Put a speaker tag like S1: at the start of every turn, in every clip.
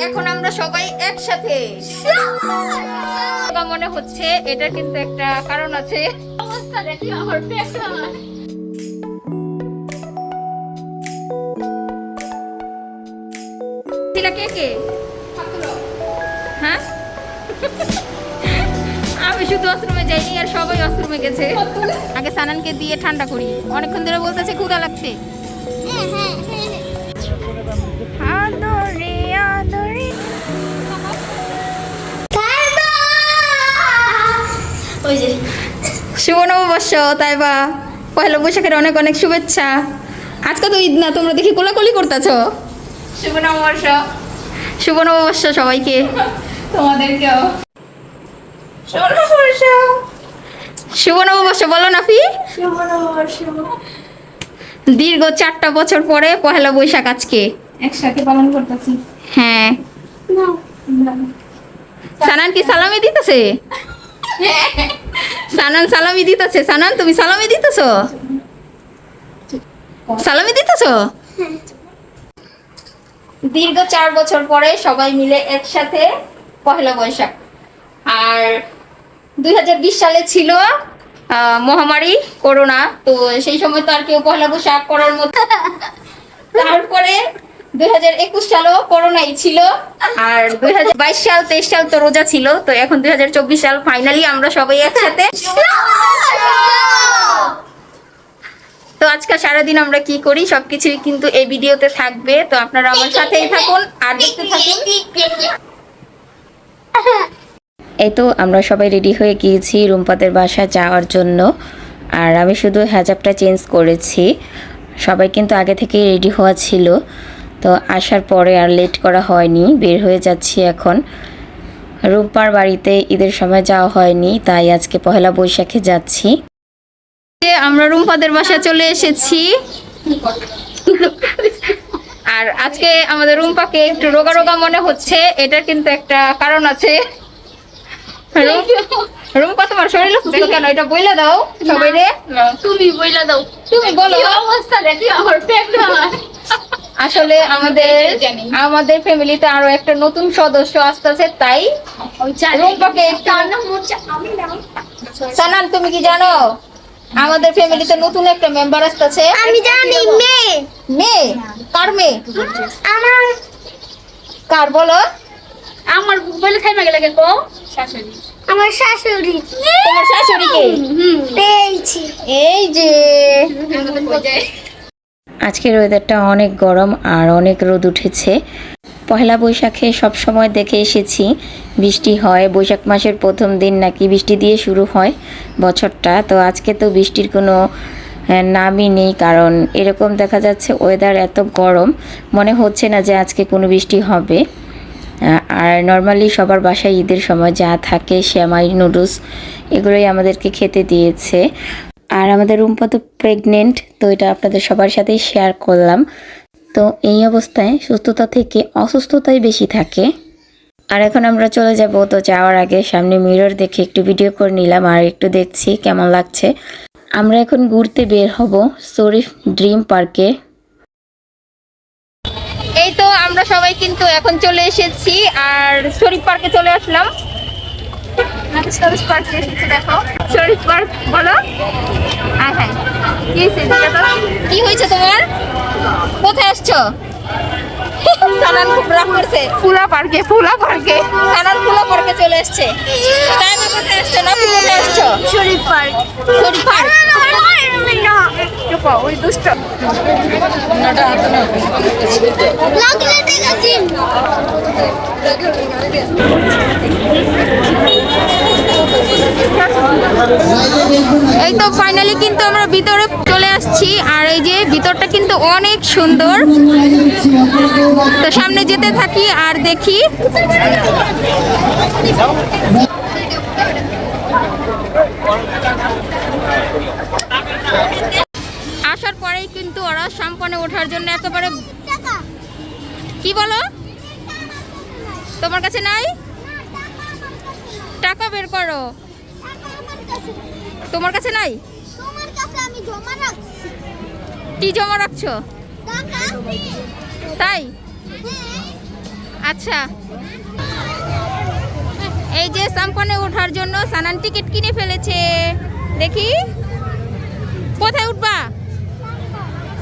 S1: এখন আমরা সবাই একসাথে মনে হচ্ছে এটা কিন্তু একটা কারণ আছে। অবস্থা দেখি আমার পেটটা কে কে হ্যাঁ আমি শুধু অশ্রমে যাইনি আর সবাই অশ্রমে গেছে। আগে সানানকে দিয়ে ঠান্ডা করি, অনেকক্ষণ ধরে বলতেছে ক্ষুধা লাগছে। শুভ নববর্ষ তাইবা, পয়লা বৈশাখের অনেক অনেক শুভেচ্ছা। আজকে তো ঈদ না, তোমরা দেখি কোলাকুলি করতেছ। শুভ নববর্ষ, শুভ নববর্ষ সবাইকে, তোমাদেরকেও শুভ নববর্ষ। শুভ নববর্ষ বলো নাফি। শুভ নববর্ষ। দীর্ঘ 4টা বছর পরে পয়লা বৈশাখ আজকে একসাথে পালন করতেছি। হ্যাঁ, সানান কি সালামি দিতেছে? সানান সালামি দিতেছে। সানান তুমি সালামি দিতেছো? সালামি দিতেছো? দীর্ঘ 4 বছর পরে সবাই মিলে একসাথে পয়লা বৈশাখ। আর 2020 সালে ছিল মহামারী করোনা, তো সেই সময় তো আর কেউ পয়লা বৈশাখ করার মতো। তারপরে 2021 সালও করোনাই ছিল, আর 2022 সাল 23 সাল তো রোজা ছিল। তো এখন 2024 সাল ফাইনালি আমরা সবাই একসাথে। তো আজকে সারাদিন আমরা কি করি সবকিছুই কিন্তু এই ভিডিওতে থাকবে, তো আপনারা আমার সাথেই থাকুন আর দেখতে থাকুন।
S2: এই তো আমরা সবাই রেডি হয়ে গিয়েছি রুম্পাদের বাসায় যাওয়ার জন্য। আর আমি শুধু হেজাবটা চেঞ্জ করেছি, সবাই কিন্তু আগে থেকেই রেডি হওয়া ছিল। তো আসার পরে আর লেট করা হয়নি, বের হয়ে যাচ্ছি এখন। রুম্পার বাড়িতে ঈদের সময় যাওয়া হয়নি, তাই আজকে পহেলা বৈশাখে যাচ্ছি।
S1: আমরা রুম্পাদের বাসায় চলে এসেছি, আর আজকে আমাদের রুম্পাকে একটু রোগা রোগা মনে হচ্ছে। এটার কিন্তু একটা কারণ আছে। রুম্পা তোমার শরীর অসুস্থ কেন এটা বইলা দাও সবাই রে।
S3: তুমি বইলা দাও,
S1: তুমি বলো
S3: অবস্থা দেখি আমার পেটটা।
S1: আসলে আমাদের ফ্যামিলিতে আরো একটা নতুন সদস্য আসতেছে, তাই রুম্পাকে সানান তুমি কি জানো আমাদের ফ্যামিলিতে নতুন একটা মেম্বার আসতেছে?
S3: আমি জানি। মেয়ে
S1: মেয়ে? কার মেয়ে?
S3: আমার
S1: কার বলো?
S3: আমার বলে খাইমা গেলে কো শাশুড়ি। আমার শাশুড়ি।
S1: তোমার শাশুড়িকে
S3: পেয়েছি।
S1: এই যে
S2: আজকের ওয়েদারটা অনেক গরম আর অনেক রোদ উঠেছে। পহেলা বৈশাখে সব সময় দেখে এসেছি বৃষ্টি হয়, বৈশাখ মাসের প্রথম দিন নাকি বৃষ্টি দিয়ে শুরু হয় বছরটা। তো আজকে তো বৃষ্টির কোনো নামই নেই, কারণ এরকম দেখা যাচ্ছে ওয়েদার এত গরম, মনে হচ্ছে না যে আজকে কোনো বৃষ্টি হবে। আর নর্মালি সবার বাসায় ঈদের সময় যা থাকে সেমাই নুডলস এগুলোই আমাদেরকে খেতে দিয়েছে। আর আমাদের রুম্পা তো প্রেগনেন্ট, তো এটা আপনাদের সবার সাথেই শেয়ার করলাম। তো এই অবস্থায় সুস্থতা থেকে অসুস্থতাই বেশি থাকে। আর এখন আমরা চলে যাব, তো যাওয়ার আগে সামনে মিরর দেখে একটু ভিডিও করে নিলাম আর একটু দেখছি কেমন লাগছে। আমরা এখন ঘুরতে বের হব শরীফ ড্রিম পার্কে।
S1: এই তো আমরা সবাই কিন্তু এখন চলে এসেছি আর শরীফ পার্কে চলে আসলাম। শরীফ পার্কে এসেছি, দেখো শরীফ পার্ক বলো। হ্যাঁ কি হয়েছে তোমার? কোথায় আসছো? সানান খুব রাগ করছে। ফুলা পার্কে সানান ফুলা পার্কে চলে আসছে। তাই না, কোথায় আসছো? না কোথায় আসছো?
S3: শরীফ পার্ক।
S1: শরীফ পার্ক ওই দুষ্ট
S3: লাগলে দেখেছি।
S1: এই তো ফাইনালি কিন্তু আমরা ভিতরে চলে আসছি, আর এই যে ভিতরটা কিন্তু অনেক সুন্দর। তো সামনে যেতে থাকি আর দেখি। আসার পরেই কিন্তু ওরা সাম্পানে ওঠার জন্য একেবারে। কি বলো? তোমার কাছে নাই? টাকা বের করো। তোমার কাছে নাই?
S3: তোমার কাছে আমি জমা রাখছি।
S1: কি জমা রাখছো?
S3: টাকা।
S1: তাই? আচ্ছা, এই যে সাম্পানে ওঠার জন্য সানান টিকিট কিনে ফেলেছে। দেখি কোথায় উঠবা?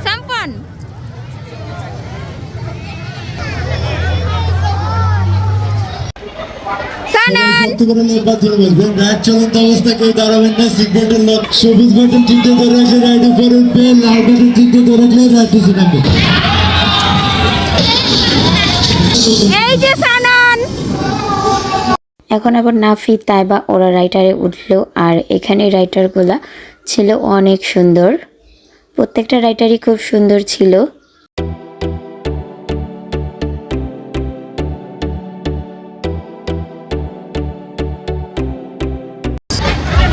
S1: সাম্পান। সানান
S4: চলন্ত অবস্থায় কেউ দাঁড়াবেন না। সিগন্যালের লোক সবুজ বাটন চিহ্ন ধরে রাখলে রাইড উপরে উঠবে, লাল বাটন চিহ্ন ধরে রাখলে রাইড নিচে নামবে।
S1: এই যে সানান।
S2: এখন আবার নাফি, তাইবা ওরা রাইটারে উঠলো। আর এখানে রাইটারগুলা ছিল অনেক সুন্দর, প্রত্যেকটা রাইটারই খুব সুন্দর ছিল।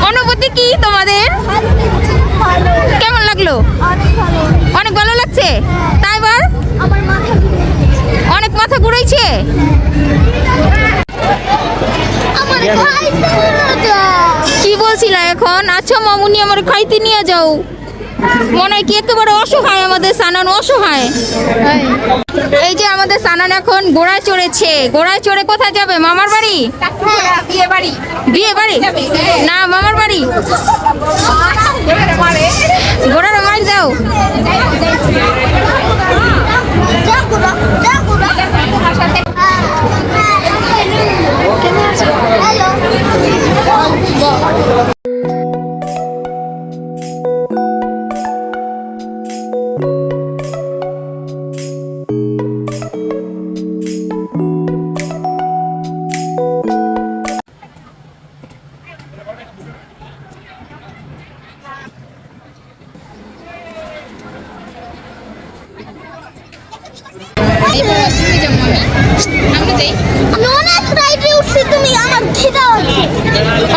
S1: অনুভূতি কি তোমাদের? কেমন লাগলো? অনেক ভালো লাগছে। তাই বার অনেক মাথা ঘুরাইছে। কি বলছিলা এখন? আচ্ছা মামুনি আমার খাইতে নিয়ে যাও। মনে হয় কি একেবারে অসহায় আমাদের সানান, অসহায়। এই যে আমাদের সানান এখন ঘোড়ায় চড়েছে। ঘোড়ায় চড়ে কোথায় যাবে? মামার বাড়ি? বিয়ে বাড়ি? বিয়ে বাড়ি না, মামার বাড়ি। ঘোড়ার মার দাও।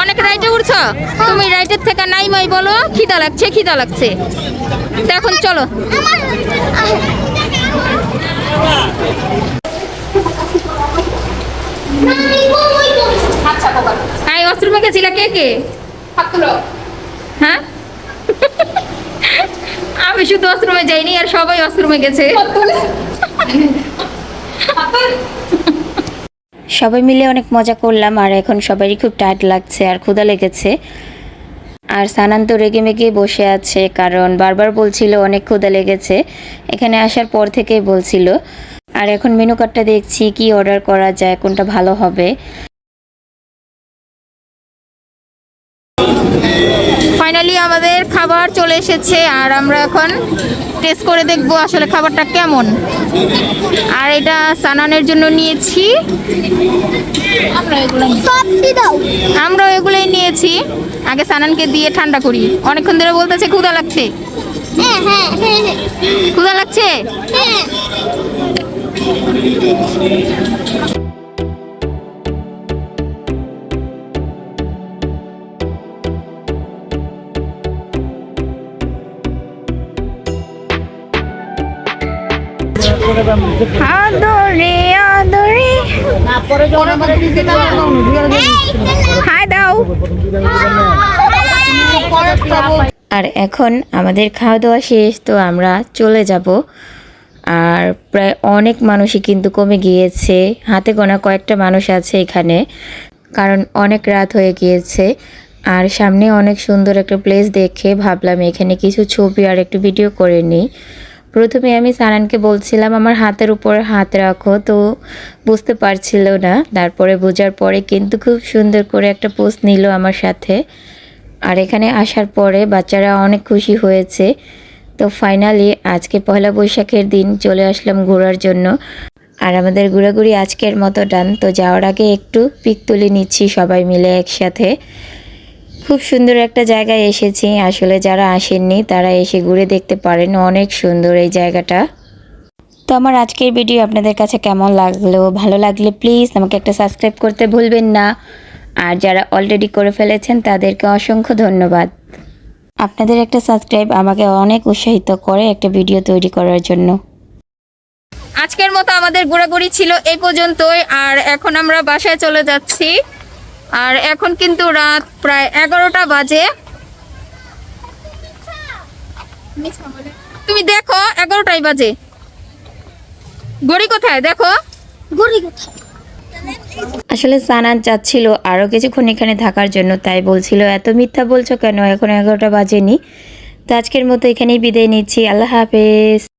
S1: অনেক রাইটে উঠছো তুমি? রাইটের থেকে নাই মাই বলো খিদা লাগছে, খিদা লাগছে। তো এখন চলো। এই অস্ত্রমে গেছিলা কে কে? হ্যাঁ, আমি শুধু অস্ত্রমে যাইনি, আর সবাই অস্ত্রমে গেছে।
S2: সবাই মিলে অনেক মজা করলাম। আর এখন সবারই খুব টায়ার্ড লাগছে আর ক্ষুধা লেগেছে। আর সানান তো রেগে মেগে বসে আছে, কারণ বারবার বলছিল অনেক ক্ষুধা লেগেছে, এখানে আসার পর থেকেই বলছিল। আর এখন মেনু কার্ডটা দেখছি কি অর্ডার করা যায়, কোনটা ভালো হবে।
S1: ফাইনালি আমাদের খাবার চলে এসেছে, আর আমরা এখন টেস্ট করে দেখবো আসলে খাবারটা কেমন। আর এটা সানানের জন্য নিয়েছি, আমরাও এগুলোই নিয়েছি। আগে সানানকে দিয়ে ঠান্ডা করি। অনেকক্ষণ ধরে বলতেছে ক্ষুধা লাগছে। ক্ষুধা লাগছে। আদরে আদরে হাই দাও।
S2: আর এখন আমাদের খাওয়া দাওয়া শেষ, তো আমরা চলে যাব। আর প্রায় অনেক মানুষই কিন্তু কমে গিয়েছে, হাতে গোনা কয়েকটা মানুষ আছে এখানে, কারণ অনেক রাত হয়ে গিয়েছে। আর সামনে অনেক সুন্দর একটা প্লেস দেখে ভাবলাম এখানে কিছু ছবি আর একটু ভিডিও করে নিই। প্রথমে আমি সানানকে বলছিলাম আমার হাতের উপর হাত রাখো, তো বুঝতে পারছিল না। তারপরে বোঝার পরে কিন্তু খুব সুন্দর করে একটা পোজ নিল আমার সাথে। আর এখানে আসার পরে বাচ্চারা অনেক খুশি হয়েছে। তো ফাইনালি আজকে পয়লা বৈশাখের দিন চলে আসলাম ঘোরার জন্য। আর আমাদের ঘোরাঘুরি আজকের মতো ডান। তো যাওয়ার আগে একটু পিক তুলে নিচ্ছি সবাই মিলে একসাথে। খুব সুন্দর একটা জায়গায় এসেছি, আসলে যারা আসেননি তারা এসে ঘুরে দেখতে পারেন, অনেক সুন্দর এই জায়গাটা। তো আমার আজকের ভিডিও আপনাদের কাছে কেমন লাগলো? ভালো লাগলে প্লিজ আমাকে একটা সাবস্ক্রাইব করতে ভুলবেন না। আর যারা অলরেডি করে ফেলেছেন তাদেরকে অসংখ্য ধন্যবাদ। আপনাদের একটা সাবস্ক্রাইব আমাকে অনেক উৎসাহিত করে একটা ভিডিও তৈরি করার জন্য।
S1: আজকের মতো আমাদের ঘোরাঘুরি ছিল এই পর্যন্তই। আর এখন আমরা বাসায় চলে যাচ্ছি। আর এখন কিন্তু রাত প্রায় 11টা বাজে। তুমি দেখো 11টাই বাজে। ঘড়ি কোথায় দেখো?
S3: গড়ি কোথায়?
S2: আসলে সানান চাচ্ছিল আরও কিছুক্ষণ এখানে থাকার জন্য, তাই বলছিল এত মিথ্যা বলছো কেন, এখন 11টা বাজেনি। তো আজকের মতো এখানেই বিদায় নিচ্ছি, আল্লাহ হাফেজ।